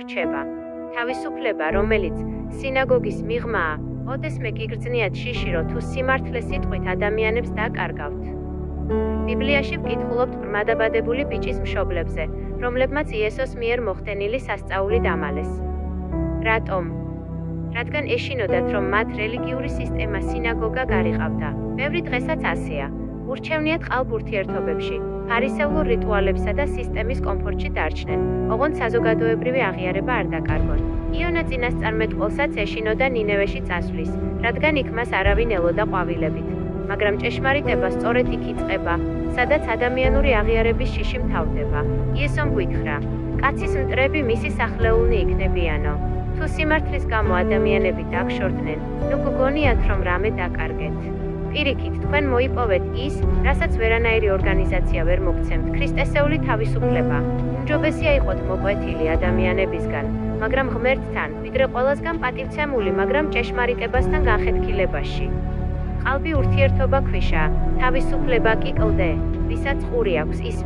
რჩება. თავისუფლება, რომელიც სინაგოგის მიღმაა, ოდესმე გიგრძნიათ შიში, თუ სიმართლე სიტყვით ადამიანებს დაკარგავთ. ბიბლიაში ვკითხულობთ ბრმადაბადებული ბიჭის მშობლებზე, რომლებმაც იესოს მიერ მოხდენილი სასწაული დამალეს. რატომ? რადგან ეშინოდათ, რომ მათ რელიგიური სისტემა სინაგოგა გარიყავდა. ბევრი დღესაც ასეა. ურჩევნიათ ყალბ ურთიერთობებში, ფარისეულურ რიტუალებსა და სისტემის კომფორტში დარჩნენ, ოღონდ საზოგადოებრივი აღიარება არ დაკარგონ. იონა წინასწარმეტყველსაც ეშინოდა ნინევეში წასვლის, რადგან იქ მას არავინ ელოდა ყვავილებით. მაგრამ ჭეშმარიტება სწორედ იქ იწყება, სადაც ადამიანური აღიარების შიში მთავრდება. იესომ გითხრა: კაცის მტრები მისი სახლეულნი იქნებიანო. თუ სიმართლის გამო ადამიანები დაგშორდნენ, ნუ გგონიათ, რომ რამე დაკარგეთ. პირიქით, თქვენ მოიპოვეთ ის, რასაც ვერანაირი ორგანიზაცია ვერ მოგცემთ, ქრისტესეული თავისუფლება. უმჯობესია იყოთ მოკვეთილი ადამიანებისგან, მაგრამ ღმერთთან, ვიდრე ყველასგან პატივცემული, მაგრამ ჭეშმარიტებასთან განხეთქილებაში. ყალბი ურთიერთობა ქვიშაა, თავისუფლება კი კლდე, ვისაც ყური აქვს ის